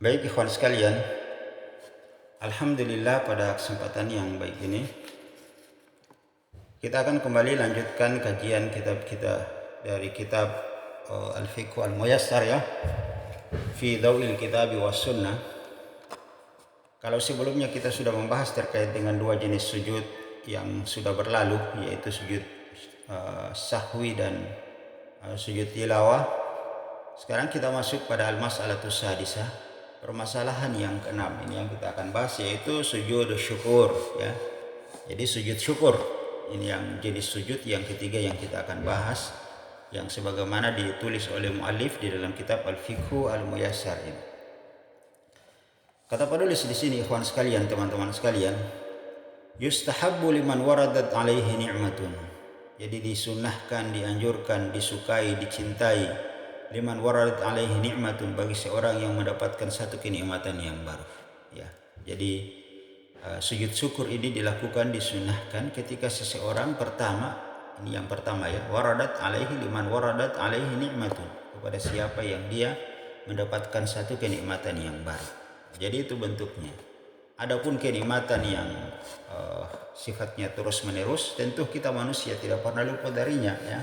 Baik ikhwan sekalian, alhamdulillah pada kesempatan yang baik ini kita akan kembali lanjutkan kajian kitab kita dari kitab Al-Fiqh Al-Muyassar ya, fi Dawil Kitab was Sunnah. Kalau sebelumnya kita sudah membahas terkait dengan dua jenis sujud yang sudah berlalu, yaitu sujud sahwi dan sujud tilawah. Sekarang kita masuk pada al-mas'alatus sadisah, permasalahan yang keenam ini yang kita akan bahas, yaitu sujud syukur ya. Jadi sujud syukur ini yang jenis sujud yang ketiga yang kita akan bahas, yang sebagaimana ditulis oleh muallif di dalam kitab Al-Fiqh Al-Muyassar ini. Kata penulis di sini, ikhwan sekalian, teman-teman sekalian, yustahabbu liman waradat alaihi ni'matun. Jadi disunahkan, dianjurkan, disukai, dicintai liman waradat alaihi ni'matun, bagi seorang yang mendapatkan satu kenikmatan yang baru ya. Jadi sujud syukur ini dilakukan, disunahkan ketika seseorang ini yang pertama ya, waradat alaihi liman waradat alaihi ni'matun, kepada siapa yang dia mendapatkan satu kenikmatan yang baru. Jadi itu bentuknya. Adapun kenikmatan yang sifatnya terus menerus, tentu kita manusia tidak pernah luput darinya ya.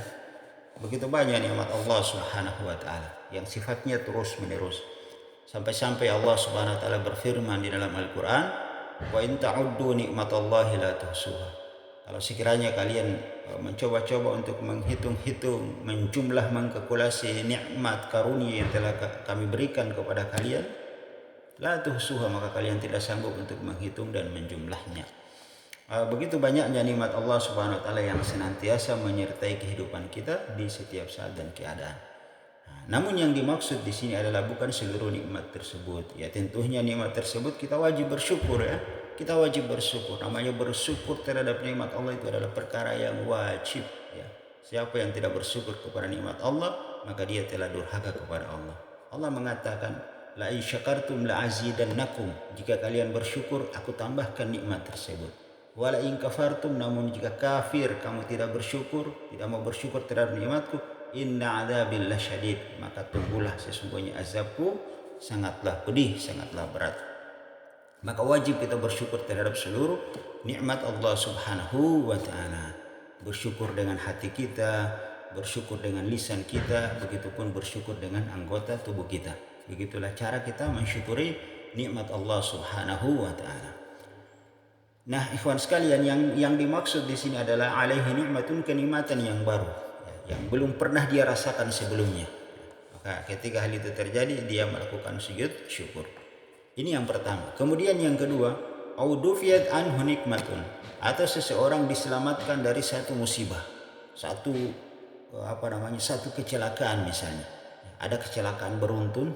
Begitu banyak nikmat Allah Subhanahu wa taala yang sifatnya terus menerus. Sampai-sampai Allah Subhanahu wa taala berfirman di dalam Al-Qur'an, "Wa in ta'uddu nikmatallahi la tuhsuha." Kalau sekiranya kalian mencoba-coba untuk menghitung-hitung, menjumlah, mengkalkulasi nikmat karunia yang telah kami berikan kepada kalian, la tuhsuha, maka kalian tidak sanggup untuk menghitung dan menjumlahnya. Begitu banyaknya nikmat Allah Subhanahu wa taala yang senantiasa menyertai kehidupan kita di setiap saat dan keadaan. Namun yang dimaksud di sini adalah bukan seluruh nikmat tersebut. Ya, tentunya nikmat tersebut kita wajib bersyukur ya. Kita wajib bersyukur. Namanya bersyukur terhadap nikmat Allah itu adalah perkara yang wajib ya. Siapa yang tidak bersyukur kepada nikmat Allah, maka dia telah durhaka kepada Allah. Allah mengatakan, la in syakartum la azidannakum. Jika kalian bersyukur, aku tambahkan nikmat tersebut. Wala in kafartum, namun jika kafir, kamu tidak bersyukur, tidak mau bersyukur terhadap nikmatku, inna adzabil lasyadid, maka tunggulah sesungguhnya azabku sangatlah pedih, sangatlah berat. Maka wajib kita bersyukur terhadap seluruh nikmat Allah Subhanahu wa taala. Bersyukur dengan hati kita, bersyukur dengan lisan kita, begitupun bersyukur dengan anggota tubuh kita. Begitulah cara kita mensyukuri nikmat Allah Subhanahu wa taala. Nah, ikhwan sekalian, yang dimaksud di sini adalah alaihi nikmatun, kenikmatan yang baru ya, yang belum pernah dia rasakan sebelumnya. Maka ketika hal itu terjadi, dia melakukan sujud syukur. Ini yang pertama. Kemudian yang kedua, audufiyat anhu nikmatun, atau seseorang diselamatkan dari satu musibah, satu kecelakaan misalnya. Ada kecelakaan beruntun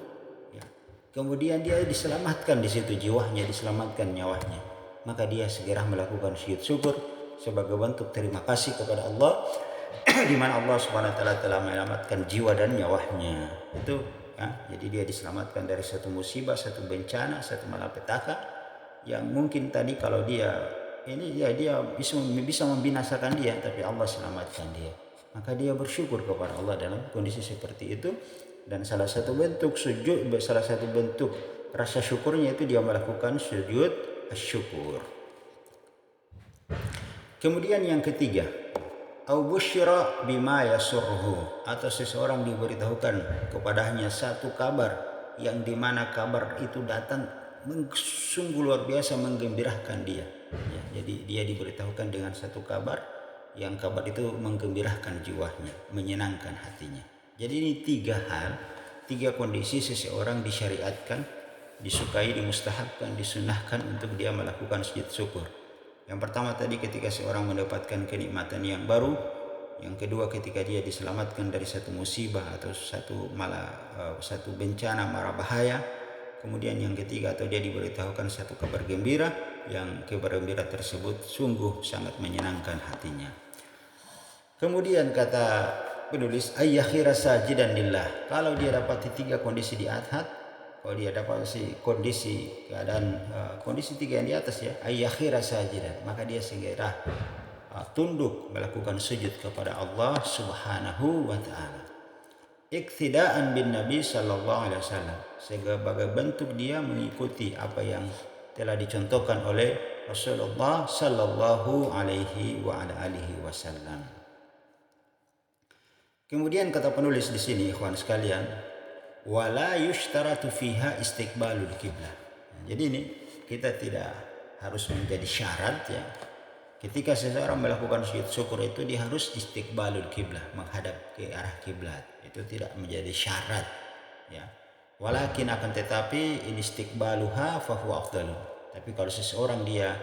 ya. Kemudian dia diselamatkan di situ, jiwanya diselamatkan, nyawanya. Maka dia segera melakukan sujud syukur sebagai bentuk terima kasih kepada Allah di mana Allah Subhanahu wa taala telah menyelamatkan jiwa dan nyawanya. Itu ya, jadi dia diselamatkan dari satu musibah, satu bencana, satu malapetaka yang mungkin tadi kalau dia bisa membinasakan dia, tapi Allah selamatkan dia. Maka dia bersyukur kepada Allah dalam kondisi seperti itu. Dan salah satu bentuk rasa syukurnya itu dia melakukan sujud syukur. Kemudian yang ketiga, au busyira bima yasurruhu, atau seseorang diberitahukan kepadanya satu kabar yang dimana kabar itu datang sungguh luar biasa menggembirakan dia ya. Jadi dia diberitahukan dengan satu kabar yang kabar itu menggembirakan jiwanya, menyenangkan hatinya. Jadi ini tiga kondisi seseorang disyariatkan, disukai, dimustahabkan, disunahkan untuk dia melakukan sujud syukur. Yang pertama tadi ketika seorang mendapatkan kenikmatan yang baru. Yang kedua ketika dia diselamatkan dari satu musibah atau satu bencana mara bahaya. Kemudian yang ketiga, atau dia diberitahukan satu kabar gembira, yang kabar gembira tersebut sungguh sangat menyenangkan hatinya. Kemudian kata penulis, ayyakhira sajidan lillah. Kalau dia dapat tiga kondisi di atas, kalau dia dapat kondisi tiga yang di atas ya, ayyakhira sajidan, maka dia segera tunduk melakukan sujud kepada Allah Subhanahu wa taala. iktidaan bin Nabi sallallahu alaihi wasallam, sebagai bentuk dia mengikuti apa yang telah dicontohkan oleh Rasulullah sallallahu alaihi wa ala alihi wasallam. Kemudian kata penulis di sini, ikhwan sekalian, wala yushtaratu fiha istiqbalul kiblah. Jadi ini kita tidak harus menjadi syarat ya. Ketika seseorang melakukan sujud syukur itu dia harus istiqbalul kiblah, menghadap ke arah kiblat. Itu tidak menjadi syarat ya. Walakin akan tetapi ini istiqbaluha fa huwa afdalu. Tapi kalau seseorang dia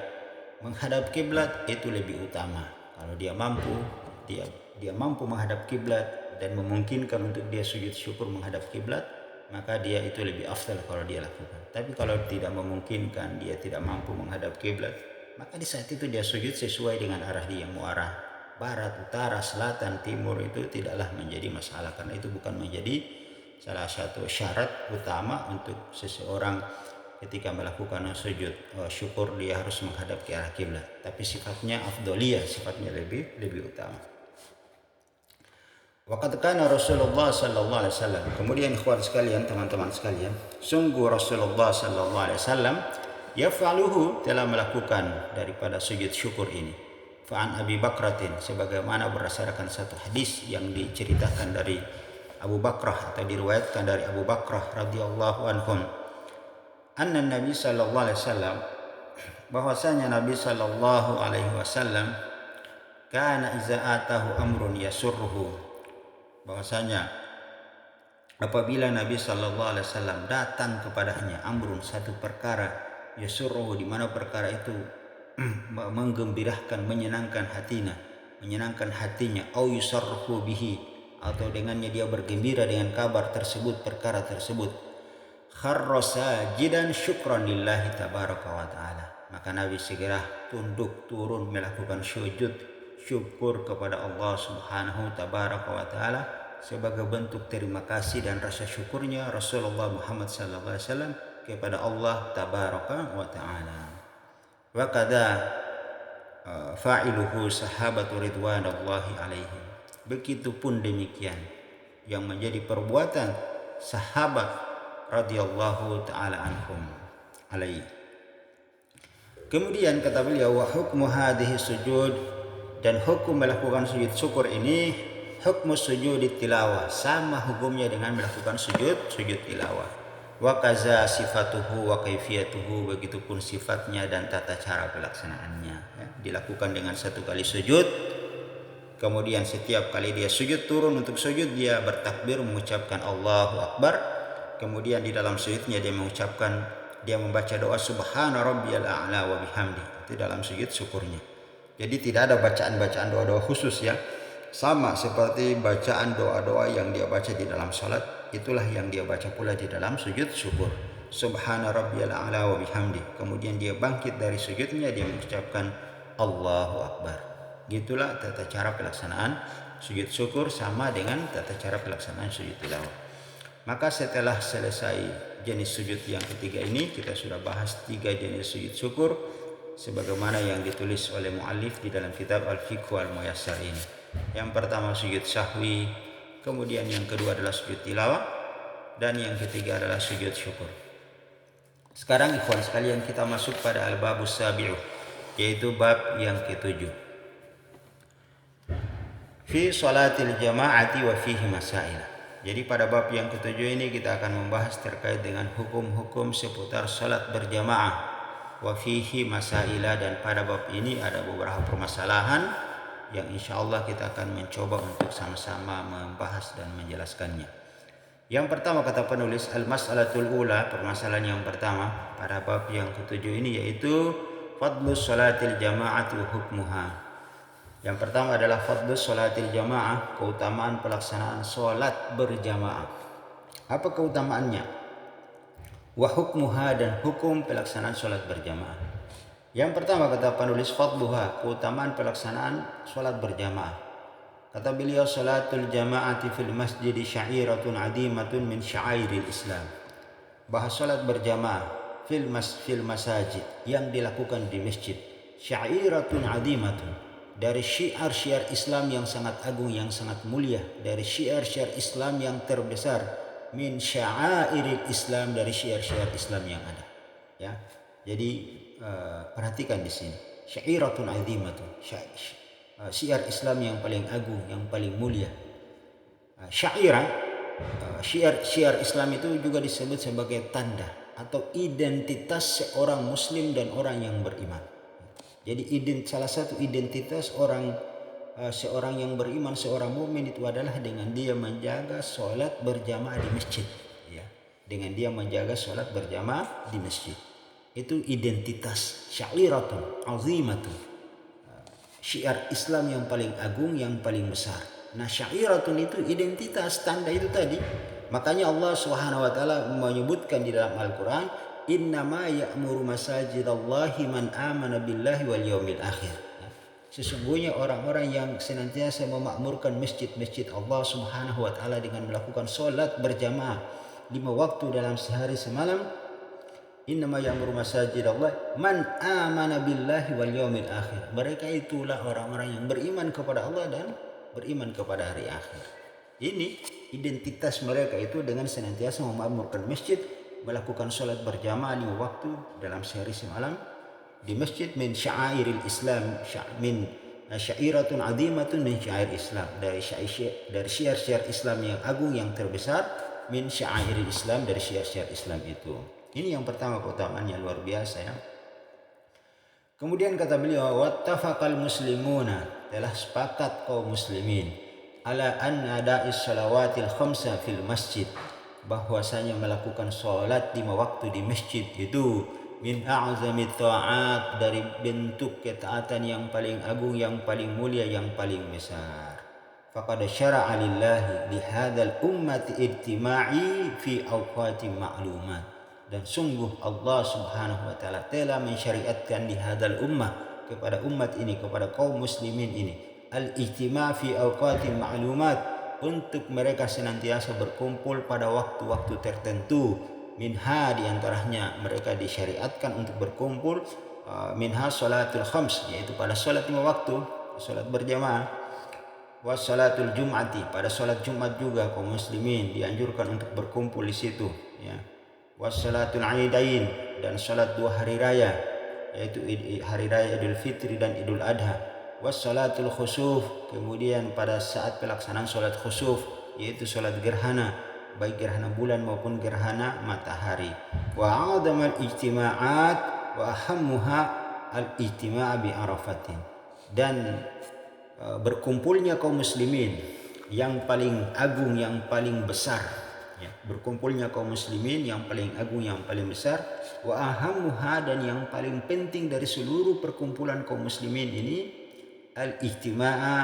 menghadap kiblat itu lebih utama. Kalau dia mampu menghadap kiblat dan memungkinkan untuk dia sujud syukur menghadap kiblat, maka dia itu lebih afdal kalau dia lakukan. Tapi kalau tidak memungkinkan, dia tidak mampu menghadap kiblat, maka di saat itu dia sujud sesuai dengan arah dia, mau arah barat, utara, selatan, timur, itu tidaklah menjadi masalah, karena itu bukan menjadi salah satu syarat utama untuk seseorang ketika melakukan sujud syukur dia harus menghadap ke arah kiblat. Tapi sifatnya afdoliyah, sifatnya lebih utama. Waqad kana Rasulullah sallallahu alaihi wasallam. Kemudian ikhwan sekalian, teman-teman sekalian, sungguh Rasulullah sallallahu alaihi wasallam yaf'aluhu, telah melakukan daripada sujud syukur ini. Fa'an Abi Bakratin, sebagaimana berdasarkan satu hadis yang diceritakan dari Abu Bakrah atau diriwayatkan dari Abu Bakrah radhiyallahu anhum, anna Nabi sallallahu alaihi wasallam, bahwasanya Nabi sallallahu alaihi wasallam kana iza atahu amrun yasurruhu, bahwasanya apabila Nabi sallallahu alaihi wasallam datang kepadanya amrun, satu perkara, yasurruhu, di mana perkara itu menggembirakan, menyenangkan hatinya, au yusarruhu bihi, atau dengannya dia bergembira dengan kabar tersebut, perkara tersebut, kharra sajidan syukran lillahi tabaraka wa ta'ala, maka Nabi segera tunduk turun melakukan sujud syukur kepada Allah subhanahu tabaraka wa ta'ala sebagai bentuk terima kasih dan rasa syukurnya Rasulullah Muhammad sallallahu alaihi wasallam kepada Allah tabaraka wa ta'ala. Wa kada fa'iluhu sahabatu ridwanallahi alaihim, begitupun demikian yang menjadi perbuatan sahabat radhiyallahu taala anhum alaihi. Kemudian kata beliau, wa hukmu hadhihi sujud, dan hukum melakukan sujud syukur ini, hukmu sujud tilawah, sama hukumnya dengan melakukan sujud tilawah. Wa kaza sifatuhu wa kaifiyatuhu, begitupun sifatnya dan tata cara pelaksanaannya ya. Dilakukan dengan satu kali sujud, kemudian setiap kali dia sujud turun untuk sujud dia bertakbir mengucapkan Allahu Akbar, kemudian di dalam sujudnya dia membaca doa subhana rabbiyal a'la wa bihamdi, itu dalam sujud syukurnya. Jadi tidak ada bacaan doa-doa khusus ya, sama seperti bacaan doa-doa yang dia baca di dalam salat, itulah yang dia baca pula di dalam sujud syukur, subhana rabbiyal a'la wa bihamdi. Kemudian dia bangkit dari sujudnya, dia mengucapkan Allahu Akbar. Gitulah tata cara pelaksanaan sujud syukur, sama dengan tata cara pelaksanaan sujud tilawah. Maka setelah selesai jenis sujud yang ketiga ini, kita sudah bahas 3 jenis sujud syukur sebagaimana yang ditulis oleh muallif di dalam kitab Al-Fiqh Al-Muyassar ini. Yang pertama sujud sahwi, kemudian yang kedua adalah sujud tilawah, dan yang ketiga adalah sujud syukur. Sekarang ikhwan sekalian, kita masuk pada al-babus sabi'u, yaitu bab yang ke-7. Fi salatil jama'ati wa fihi masail. Jadi pada bab yang ke-7 ini kita akan membahas terkait dengan hukum-hukum seputar salat berjamaah, wa fihi masaila, dan pada bab ini ada beberapa permasalahan yang insyaallah kita akan mencoba untuk sama-sama membahas dan menjelaskannya. Yang pertama kata penulis, al-mas'alatul ula, permasalahan yang pertama pada bab yang ke-7 ini yaitu fadlus salatil jama'ati wa hukmuha. Yang pertama adalah fadlus salatil jamaah, keutamaan pelaksanaan salat berjamaah. Apa keutamaannya? Wa hukmuha, dan hukum pelaksanaan salat berjamaah. Yang pertama kata penulis, fadluha, keutamaan pelaksanaan salat berjamaah. Kata beliau, salatul jama'ati fil masjid sya'iratun adimatun min sya'airil Islam. Bahas salat berjamaah fil masajid, yang dilakukan di masjid, sya'iratun adimatun, dari syiar-syiar Islam yang sangat agung, yang sangat mulia, dari syiar-syiar Islam yang terbesar, min sya'airil Islam, dari syiar-syiar Islam yang ada. Ya. Jadi perhatikan di sini. Sya'iratun azimatun. Syiar Islam yang paling agung, yang paling mulia. Syairah, syiar Islam itu juga disebut sebagai tanda atau identitas seorang muslim dan orang yang beriman. Jadi salah satu identitas seorang yang beriman, seorang mukmin itu adalah dengan dia menjaga sholat berjamaah di masjid. Ya, dengan dia menjaga sholat berjamaah di masjid. Itu identitas sya'iratun azimatun. Syiar Islam yang paling agung, yang paling besar. Nah, sya'iratun itu identitas, tanda itu tadi. Makanya Allah Subhanahu wa taala menyebutkan di dalam Al-Qur'an, innama ya'muru masajidallahi man amana billahi wal yaumil akhir. Sesungguhnya orang-orang yang senantiasa memakmurkan masjid-masjid Allah Subhanahu wa taala dengan melakukan salat berjamaah 5 waktu dalam sehari semalam, innama ya'muru masajidallah man amana billahi wal yaumil akhir. Mereka itulah orang-orang yang beriman kepada Allah dan beriman kepada hari akhir. Ini identitas mereka itu dengan senantiasa memakmurkan masjid, melakukan salat berjamaah 5 waktu dalam sehari semalam di masjid, min sya'airil Islam, min sya'iratun azimatun min syair Islam, dari syiar-syiar Islam yang agung, yang terbesar, min sya'airil Islam, dari syiar-syiar Islam itu. Ini yang pertama, keutamaannya luar biasa ya. Kemudian kata beliau, wattafaqal muslimuna, telah sepakat kaum muslimin, ala anna da'is salawatil khamsa fil masjid, bahwasanya melakukan salat 5 waktu di masjid itu min a'zami ta'at, dari bentuk ketaatan yang paling agung, yang paling mulia, yang paling besar. Faqad syara'a lillahi lihadzal ummati ijtima'i fi awqatin ma'lumat, dan sungguh Allah Subhanahu wa taala telah mensyariatkan di hadzal ummah, kepada umat ini, kepada kaum muslimin ini, al-ijtima' fi awqatin ma'lumat, untuk mereka senantiasa berkumpul pada waktu-waktu tertentu. Minha, diantaranya mereka disyariatkan untuk berkumpul, minha salatul khams, yaitu pada salat 5 waktu, salat berjamaah, was salatul jum'ati, pada salat Jumat juga kaum muslimin dianjurkan untuk berkumpul di situ ya. Was salatul aidain, dan salat 2 hari raya, yaitu hari raya Idul Fitri dan Idul Adha. Was salatul khusuf, kemudian pada saat pelaksanaan salat khusuf, yaitu salat gerhana, baik gerhana bulan maupun gerhana matahari. Wa 'adamal ijtima'at wa ahammuha al-ijtima' bi Arafatin, dan berkumpulnya kaum muslimin yang paling agung, yang paling besar ya. Berkumpulnya kaum muslimin yang paling agung, yang paling besar, wa ahammuha, dan yang paling penting dari seluruh perkumpulan kaum muslimin ini, al-ijtima'a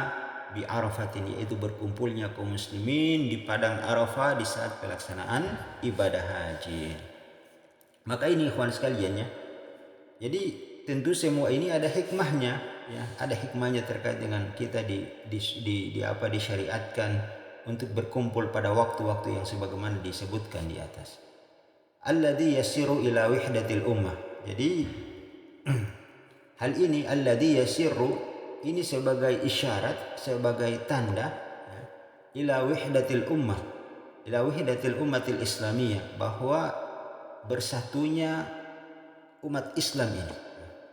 bi Arafatin, yaitu berkumpulnya kaum muslimin di padang Arafah di saat pelaksanaan ibadah haji. Maka ini ikhwan sekalian ya. Jadi tentu semua ini ada hikmahnya ya, ada hikmahnya terkait dengan kita disyariatkan untuk berkumpul pada waktu-waktu yang sebagaimana disebutkan di atas. Alladzi yasiru ila wahdatil ummah. Jadi hal ini alladzi yasiru ini sebagai isyarat, sebagai tanda ya, ila wahdatil ummah, ila wahdatil ummatil islamiyah, bahwa bersatunya umat Islam ini.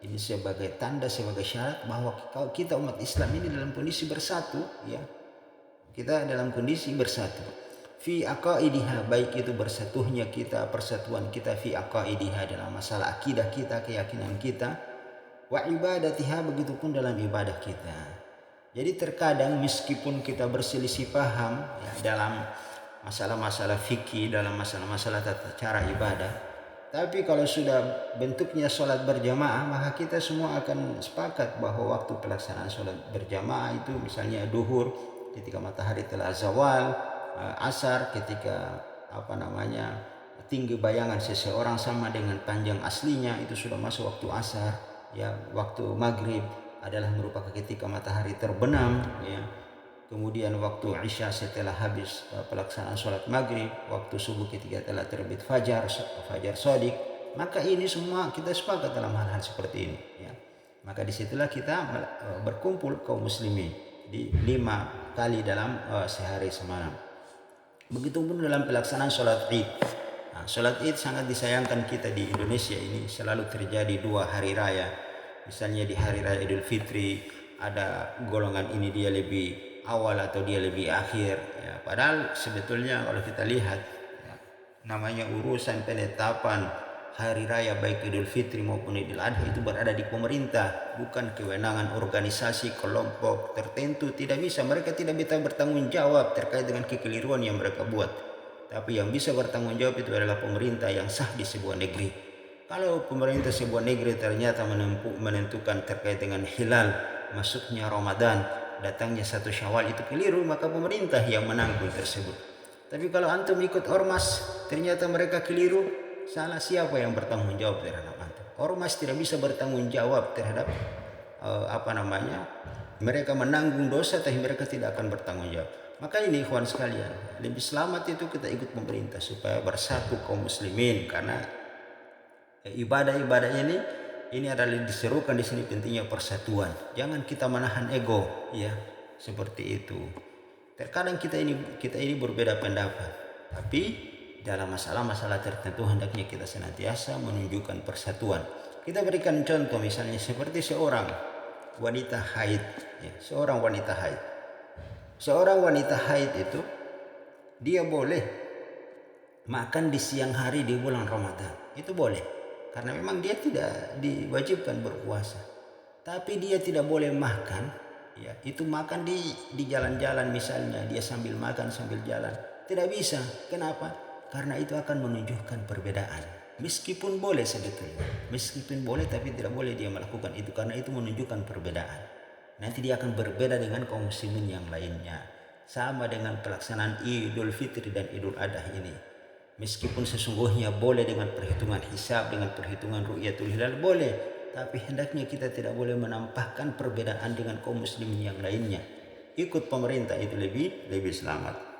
Ini sebagai tanda, sebagai syarat bahwa kalau kita umat Islam ini dalam kondisi bersatu ya. Kita dalam kondisi bersatu. Fi aqaidiha, baik itu bersatunya kita, persatuan kita fi aqaidiha dalam masalah akidah kita, keyakinan kita, wa ibadatiha, begitupun dalam ibadah kita. Jadi terkadang meskipun kita berselisih paham ya, dalam masalah-masalah fikih, dalam masalah-masalah tata cara ibadah, tapi kalau sudah bentuknya sholat berjamaah, maka kita semua akan sepakat bahwa waktu pelaksanaan sholat berjamaah itu misalnya duhur ketika matahari telah zawal, asar ketika tinggi bayangan seseorang sama dengan panjang aslinya, itu sudah masuk waktu asar ya. Waktu maghrib adalah merupakan ketika matahari terbenam ya. Kemudian waktu isya setelah habis pelaksanaan sholat maghrib, waktu subuh ketika telah terbit fajar shadiq. Maka ini semua kita sepakat dalam hal-hal seperti ini ya. Maka disitulah kita berkumpul kaum muslimin di 5 kali dalam sehari semalam. Begitupun dalam pelaksanaan sholat id. Nah, sholat id sangat disayangkan kita di Indonesia ini selalu terjadi 2 hari raya. Misalnya di hari raya Idul Fitri ada golongan ini dia lebih awal atau dia lebih akhir. Ya, padahal sebetulnya kalau kita lihat ya, namanya urusan penetapan hari raya baik Idul Fitri maupun Idul Adha itu berada di pemerintah, bukan kewenangan organisasi kelompok tertentu. Tidak bisa, mereka tidak bisa bertanggung jawab terkait dengan kekeliruan yang mereka buat. Tapi yang bisa bertanggung jawab itu adalah pemerintah yang sah di sebuah negeri. Kalau pemerintah sebuah negeri ternyata menentukan terkait dengan hilal, masuknya Ramadan, datangnya 1 Syawal itu keliru, maka pemerintah yang menanggung tersebut. Tapi kalau antum ikut ormas, ternyata mereka keliru, salah, siapa yang bertanggung jawab terhadap antum? Ormas tidak bisa bertanggung jawab terhadap mereka menanggung dosa, tapi mereka tidak akan bertanggung jawab. Maka ini ikhwan sekalian, lebih selamat itu kita ikut pemerintah supaya bersatu kaum muslimin, karena ibadah-ibadah ini adalah diserukan di sini pentingnya persatuan. Jangan kita menahan ego, ya, seperti itu. Terkadang kita ini berbeda pendapat, tapi dalam masalah-masalah tertentu hendaknya kita senantiasa menunjukkan persatuan. Kita berikan contoh misalnya seperti seorang wanita haid, ya, seorang wanita haid itu dia boleh makan di siang hari di bulan Ramadan, itu boleh, karena memang dia tidak diwajibkan berpuasa. Tapi dia tidak boleh makan, ya, itu makan di jalan-jalan misalnya, dia sambil makan sambil jalan, tidak bisa. Kenapa? Karena itu akan menunjukkan perbedaan. Meskipun boleh sebetulnya, meskipun boleh, tapi tidak boleh dia melakukan itu, karena itu menunjukkan perbedaan. Nanti dia akan berbeda dengan kaum muslimin yang lainnya. Sama dengan pelaksanaan Idul Fitri dan Idul Adha ini. Meskipun sesungguhnya boleh dengan perhitungan hisab, dengan perhitungan ru'yatul hilal boleh, tapi hendaknya kita tidak boleh menampakkan perbedaan dengan kaum muslimin yang lainnya. Ikut pemerintah itu lebih selamat.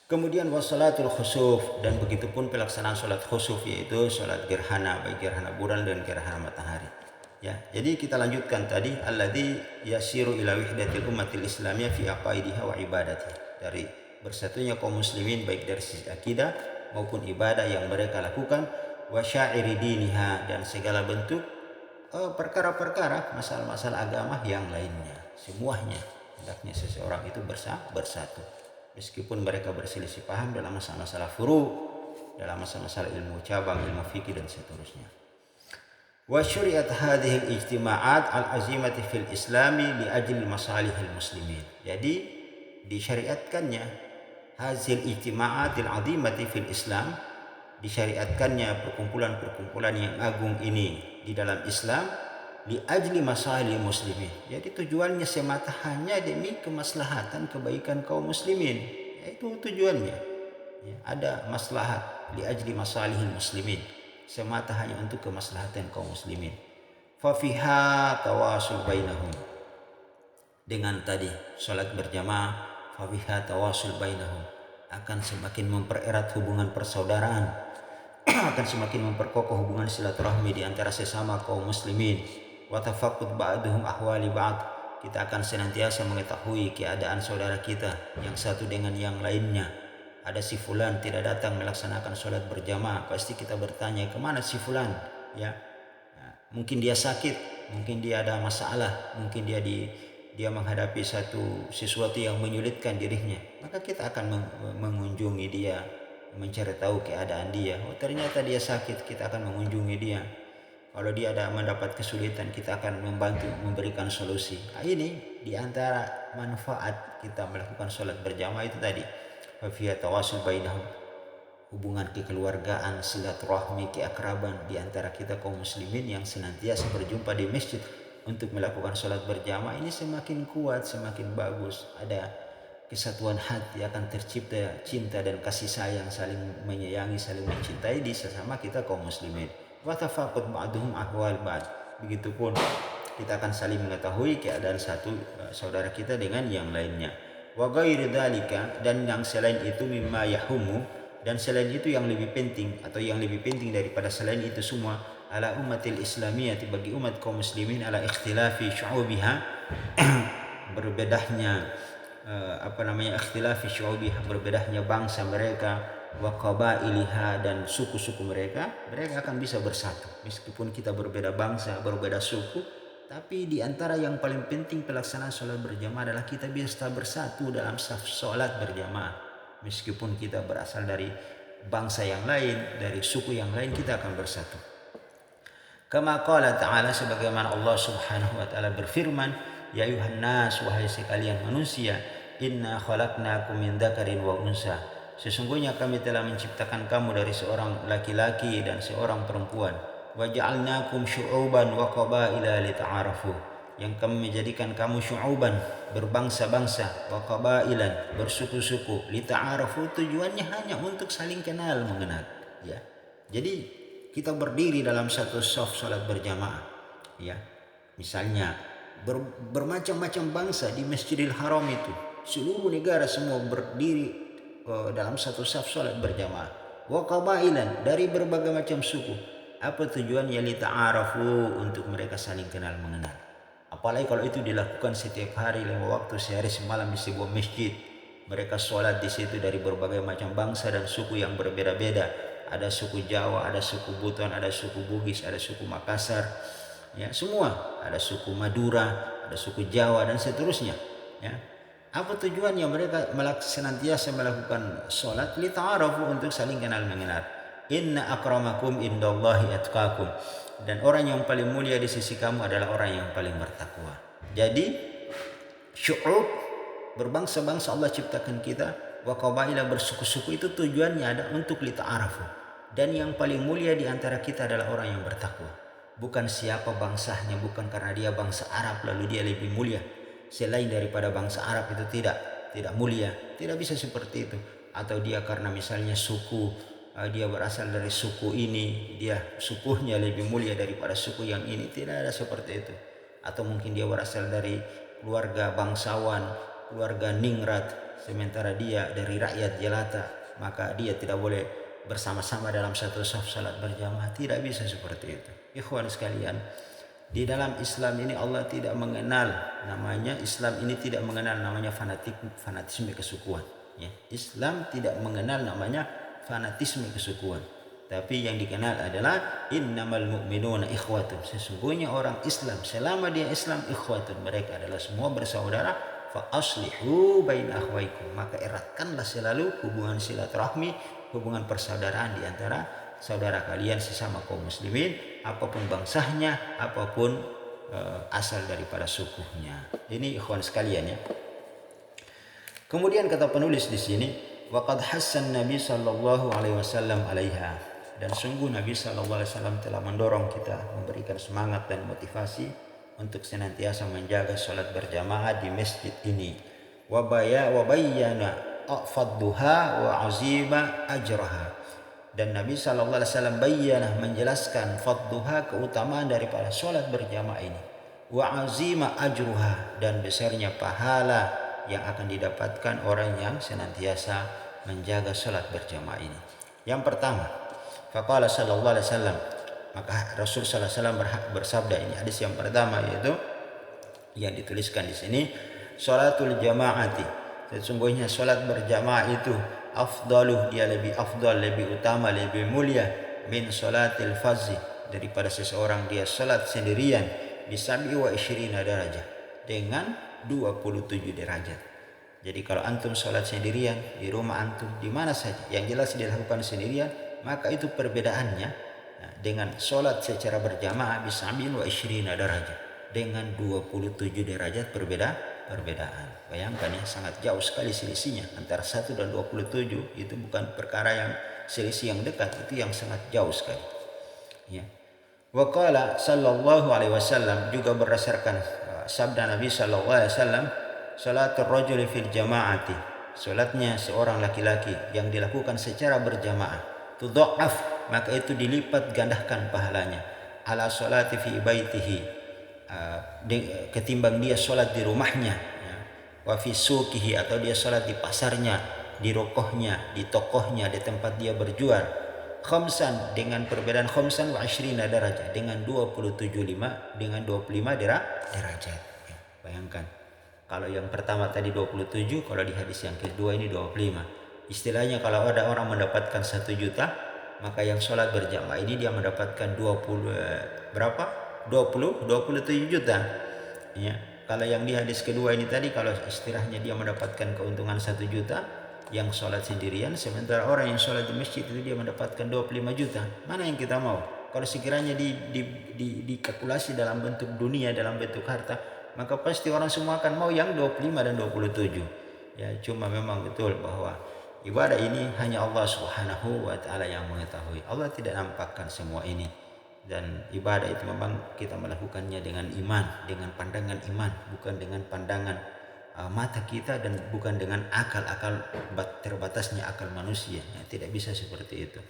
Kemudian wassalatul khusuf, dan begitupun pelaksanaan salat khusuf, yaitu salat gerhana, baik gerhana bulan dan gerhana matahari. Ya, jadi kita lanjutkan tadi alladzi yasiru ila wahdatil ummatil islamiyah fi aqaidiha wa ibadatiha, dari bersatunya kaum muslimin baik dari sisi akidah maupun ibadah yang mereka lakukan, wa syairi diniha, dan segala bentuk perkara-perkara masalah-masalah agama yang lainnya. Semuanya hendaknya seseorang itu bersatu. Meskipun mereka berselisih paham dalam masalah-masalah furu', dalam masalah-masalah ilmu cabang, ilmu fikih dan seterusnya. Wa syuri'at hadhil ijtima'at al-azimati fil islami li ajli masalihil muslimin. Jadi disyariatkannya hazil ijtima'at al-azimati fil islam, disyariatkannya perkumpulan-perkumpulan yang agung ini di dalam Islam li ajli masalihil muslimin. Jadi tujuannya semata hanya demi kemaslahatan kebaikan kaum muslimin. Itu tujuannya. Ya, ada maslahat li ajli masalihil muslimin, semata hanya untuk kemaslahatan kaum muslimin. Fa fiha tawasul bainahum, dengan tadi salat berjamaah, fa fiha tawasul bainahum, akan semakin mempererat hubungan persaudaraan, akan semakin memperkokoh hubungan silaturahmi di antara sesama kaum muslimin. Wa tafaqqud ba'duhum ahwali ba'd, kita akan senantiasa mengetahui keadaan saudara kita yang satu dengan yang lainnya. Ada si fulan tidak datang melaksanakan sholat berjamaah, pasti kita bertanya kemana si fulan, ya. Nah, mungkin dia sakit, mungkin dia ada masalah, mungkin dia menghadapi sesuatu yang menyulitkan dirinya, maka kita akan mengunjungi dia, mencari tahu keadaan dia. Oh, ternyata dia sakit, kita akan mengunjungi dia. Kalau dia ada mendapat kesulitan, kita akan membantu memberikan solusi. Nah, ini diantara manfaat kita melakukan sholat berjamaah itu tadi. Wafiyat tawasul bainahum, hubungan kekeluargaan, silaturahmi, keakraban di antara kita kaum muslimin yang senantiasa berjumpa di masjid untuk melakukan sholat berjamaah ini semakin kuat, semakin bagus. Ada kesatuan hati, akan tercipta cinta dan kasih sayang, saling menyayangi, saling mencintai di sesama kita kaum muslimin. Wa tafaqud ba'duhum ahwal ba'd, begitupun kita akan saling mengetahui keadaan satu saudara kita dengan yang lainnya. Wa ghairi dzalika, dan yang selain itu mimma yahumu, dan selain itu yang lebih penting atau yang lebih penting daripada selain itu semua, ala ummatil islamiyah, bagi umat kaum muslimin, ala ikhtilafi syu'ubiha, berbedahnya ikhtilafi syu'ubiha, berbedahnya bangsa mereka, wa qabailiha, dan suku-suku mereka akan bisa bersatu. Meskipun kita berbeda bangsa, berbeda suku, tapi di antara yang paling penting pelaksanaan sholat berjamaah adalah kita bisa bersatu dalam saf sholat berjamaah. Meskipun kita berasal dari bangsa yang lain, dari suku yang lain, kita akan bersatu. Kama qala ta'ala, sebagaimana Allah Subhanahu wa taala berfirman, ya ayuhan nas, wahai sekalian manusia, inna khalaqnakum min dzakarin wa unsa, sesungguhnya kami telah menciptakan kamu dari seorang laki-laki dan seorang perempuan. Wa ja'alnakum syu'uban wa qabaila lita'arafu, yang kami menjadikan kamu syu'uban, berbangsa-bangsa, wa qabailan, bersuku-suku, lita'arafu, tujuannya hanya untuk saling kenal mengenal, ya. Jadi kita berdiri dalam satu shaf salat berjamaah, ya. Misalnya bermacam-macam bangsa di Masjidil Haram itu, seluruh negara semua berdiri dalam satu shaf salat berjamaah. Wa qabailan, dari berbagai macam suku. Apa tujuannya? Lita'arafu, untuk mereka saling kenal mengenal. Apalagi kalau itu dilakukan setiap hari 5 waktu, sehari semalam di sebuah masjid. Mereka sholat di situ dari berbagai macam bangsa dan suku yang berbeda-beda. Ada suku Jawa, ada suku Buton, ada suku Bugis, ada suku Makassar, ya, semua. Ada suku Madura, ada suku Jawa, dan seterusnya, ya. Apa tujuannya? Mereka senantiasa melakukan sholat lita'arafu, untuk saling kenal mengenal. Inna akramakum indallahi atqakum, dan orang yang paling mulia di sisi kamu adalah orang yang paling bertakwa. Jadi syu'ub, berbangsa-bangsa Allah ciptakan kita, wa qabaila, bersuku-suku, itu tujuannya ada untuk lita'arafu. Dan yang paling mulia di antara kita adalah orang yang bertakwa. Bukan siapa bangsanya, bukan karena dia bangsa Arab lalu dia lebih mulia selain daripada bangsa Arab, itu tidak mulia. Tidak bisa seperti itu. Atau dia karena misalnya suku, dia berasal dari suku ini, dia sukunya lebih mulia daripada suku yang ini. Tidak ada seperti itu. Atau mungkin dia berasal dari keluarga bangsawan, keluarga ningrat, sementara dia dari rakyat jelata, maka dia tidak boleh bersama-sama dalam satu shaf salat berjamaah. Tidak bisa seperti itu. Ikhwan sekalian, di dalam Islam ini Allah tidak mengenal namanya, Islam ini tidak mengenal namanya fanatisme kesukuan, ya. Islam tidak mengenal namanya fanatisme kesukuan, tapi yang dikenal adalah innamal mu'minuna ikhwatun, sesungguhnya orang Islam selama dia Islam ikhwatun, mereka adalah semua bersaudara. Fa aslihu baina akhwaikum, maka eratkanlah selalu hubungan silaturahmi, hubungan persaudaraan di antara saudara kalian sesama kaum muslimin, apapun bangsanya, apapun asal daripada sukunya. Ini ikhwan sekalian, ya. Kemudian kata penulis di sini, waqad hassan Nabi sallallahu alaihi wasallam 'alaiha, dan sungguh Nabi sallallahu alaihi wasallam telah mendorong kita, memberikan semangat dan motivasi untuk senantiasa menjaga salat berjamaah di masjid ini. Wa bayyana fadluha wa 'azima ajraha, dan Nabi sallallahu alaihi wasallam bayyana, menjelaskan, fadluha, keutamaan daripada salat berjamaah ini, wa 'azima ajruha, dan besarnya pahala yang akan didapatkan orang yang senantiasa menjaga salat berjamaah ini. Yang pertama, faqala sallallahu alaihi wasallam, maka Rasul sallallahu alaihi wasallam bersabda, ini hadis yang pertama, yaitu yang dituliskan di sini, salatul jamaati, sesungguhnya salat berjamaah itu afdaluh, dia lebih afdal, lebih utama, lebih mulia, min salatil fazzi, daripada seseorang dia salat sendirian, bisabi wa isyirina darajah, dengan 27 derajat. Jadi kalau antum salat sendirian di rumah antum, di mana saja, yang jelas dilakukan sendirian, maka itu perbedaannya dengan salat secara berjamaah bisabi wa isyirina darajah, dengan 27 derajat perbedaan. Bayangkan, ya, sangat jauh sekali selisihnya antara 1 dan 27. Itu bukan perkara yang selisih yang dekat, itu yang sangat jauh sekali, ya. Wa qala sallallahu alaihi wasallam, juga berdasarkan sabda Nabi sallallahu alaihi wasallam, salatul rajuli fil jamaati, salatnya seorang laki-laki yang dilakukan secara berjamaah, tudha'af, maka itu dilipat gandakan pahalanya, ala salati fi baitihi, ketimbang dia salat di rumahnya, ya. Wa fi suqihi, atau dia salat di pasarnya, di rokohnya, di tokohnya, di tempat dia berjual. khamsan dengan perbedaan khamsan wa ashrina darajah dengan 27,5 dengan 25 derajat. Ya, bayangkan. Kalau yang pertama tadi 27, kalau di hadis yang kedua ini 25. Istilahnya kalau ada orang mendapatkan 1 juta, maka yang sholat berjamaah ini dia mendapatkan 27 juta. Ya. Kalau yang di hadis kedua ini tadi, kalau istilahnya dia mendapatkan keuntungan 1 juta, yang sholat sendirian, sementara orang yang sholat di masjid itu dia mendapatkan 25 juta. Mana yang kita mau? Kalau sekiranya dikalkulasi dalam bentuk dunia, dalam bentuk harta, maka pasti orang semua akan mau yang 25 dan 27. Ya, cuma memang betul bahwa ibadah ini hanya Allah Subhanahu wa taala yang mengetahui. Allah tidak nampakkan semua ini. Dan ibadah itu memang kita melakukannya dengan iman, dengan pandangan iman, bukan dengan pandangan mata kita dan bukan dengan akal-akal terbatasnya akal manusia. Ya, tidak bisa seperti itu.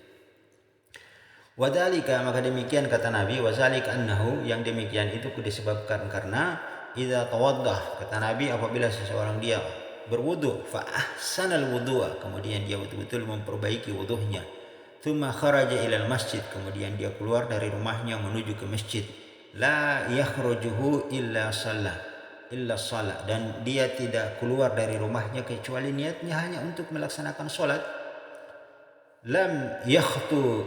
Wadhalika, maka demikian kata Nabi, wazalika annahu, yang demikian itu disebabkan karena idza tawaddah, kata Nabi, apabila seseorang dia berwudu, fa ahsanal wudu'a, kemudian dia betul-betul memperbaiki wudunya, thumma kharaja ilal masjid, kemudian dia keluar dari rumahnya menuju ke masjid, la yakhrujuhu illa shalah, dan dia tidak keluar dari rumahnya kecuali niatnya hanya untuk melaksanakan sholat, lam yakhtu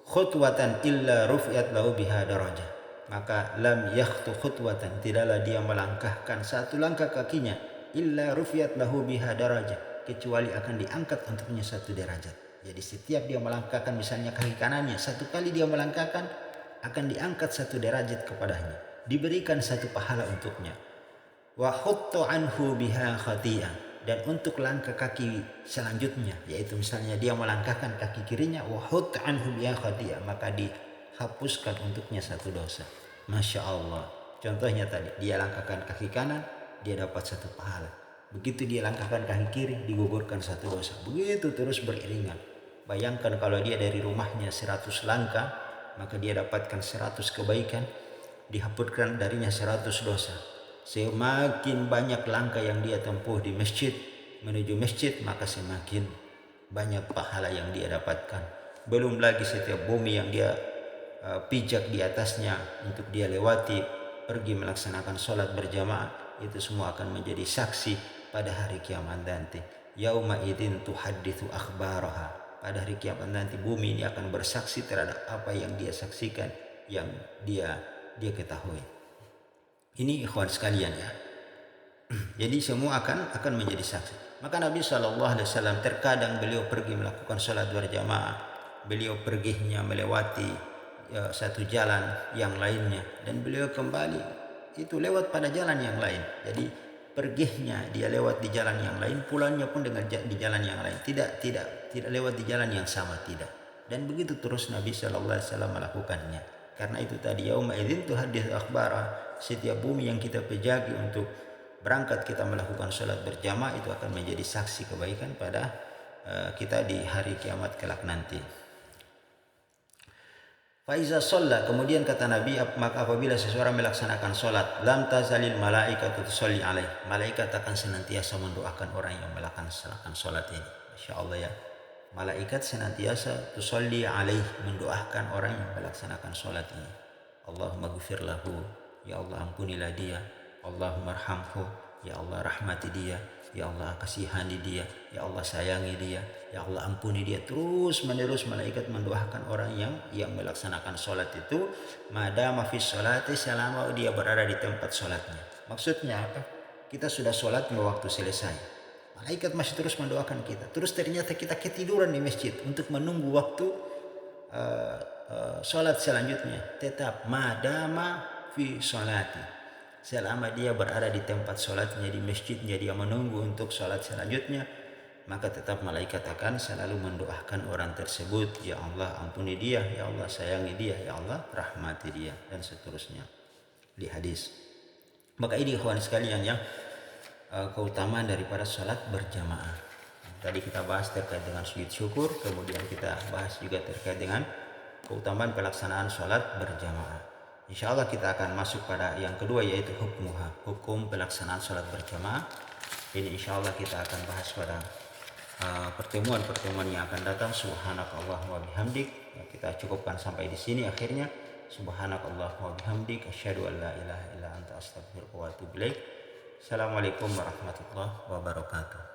khutwatan illa rufi'at lahu biha darajah, maka lam yakhtu khutwatan, tidaklah dia melangkahkan satu langkah kakinya, illa rufi'at lahu biha darajah, kecuali akan diangkat untuknya satu derajat. Jadi setiap dia melangkahkan misalnya kaki kanannya, satu kali dia melangkahkan akan diangkat satu derajat kepadanya, diberikan satu pahala untuknya. Wa khutta anhu biha khati'ah, dan untuk langkah kaki selanjutnya, yaitu misalnya dia melangkahkan kaki kirinya, wa khutta anhu biha khati'ah, maka dihapuskan untuknya satu dosa. Masya Allah. Contohnya tadi, dia langkahkan kaki kanan, dia dapat satu pahala. Begitu dia langkahkan kaki kiri, digugurkan satu dosa. Begitu terus beriringan. Bayangkan kalau dia dari rumahnya 100 langkah, maka dia dapatkan 100 kebaikan, dihapuskan darinya 100 dosa. Semakin banyak langkah yang dia tempuh di masjid, menuju masjid, maka semakin banyak pahala yang dia dapatkan. Belum lagi setiap bumi yang dia pijak di atasnya untuk dia lewati, pergi melaksanakan sholat berjamaah, itu semua akan menjadi saksi pada hari kiamat nanti. Yauma idzin tuhadditsu akhbaraha. Pada hari kiamat nanti bumi ini akan bersaksi terhadap apa yang dia saksikan, yang dia ketahui. Ini ikhwan sekalian ya. Jadi semua akan menjadi saksi. Maka Nabi SAW terkadang beliau pergi melakukan sholat berjamaah, beliau perginya melewati satu jalan yang lainnya, dan beliau kembali itu lewat pada jalan yang lain. Jadi perginya dia lewat di jalan yang lain, pulangnya pun dengan di jalan yang lain, tidak lewat di jalan yang sama, tidak. Dan begitu terus Nabi SAW melakukannya. Karena itu tadi, yauma idzin tuhadditsu akhbara, setiap bumi yang kita pejagi untuk berangkat kita melakukan sholat berjamaah itu akan menjadi saksi kebaikan pada kita di hari kiamat kelak nanti. Faiza sholla, kemudian kata Nabi, maka apabila seseorang melaksanakan sholat, lam tazalil malaikatu tusalli alaih, malaikat akan senantiasa mendoakan orang yang melaksanakan sholat ini. Masya Allah ya, malaikat senantiasa tusalli alaih, mendoakan orang yang melaksanakan sholat ini. Allahumma ghfir lahu, ya Allah ampunilah dia. Allahumma arhamhu, ya Allah rahmati dia. Ya Allah kasihani dia, ya Allah sayangi dia, ya Allah ampuni dia. Terus menerus malaikat mendoakan orang yang melaksanakan sholat itu, madama fi sholati, selama dia berada di tempat sholatnya. Maksudnya apa? Kita sudah sholat waktu selesai, malaikat masih terus mendoakan kita. Terus ternyata kita ketiduran di masjid untuk menunggu waktu sholat selanjutnya. Tetap madama fi sholati, selama dia berada di tempat sholatnya, di masjidnya, dia menunggu untuk sholat selanjutnya, maka tetap malaikat akan selalu mendoakan orang tersebut. Ya Allah ampuni dia, ya Allah sayangi dia, ya Allah rahmati dia, dan seterusnya di hadis. Maka ini ikhwan sekalian yang keutamaan daripada sholat berjamaah. Tadi kita bahas terkait dengan sujud syukur, kemudian kita bahas juga terkait dengan keutamaan pelaksanaan sholat berjamaah. Insya Allah kita akan masuk pada yang kedua, yaitu hukum pelaksanaan sholat berjamaah. Ini insya Allah kita akan bahas pada pertemuan-pertemuan yang akan datang. Subhanakallahumma wa bihamdik. Ya, kita cukupkan sampai di sini akhirnya. Subhanakallahumma wa bihamdik, asyhadu an la ilaha illa anta, astaghfiruka wa atubu ilaik. Assalamualaikum warahmatullahi wabarakatuh.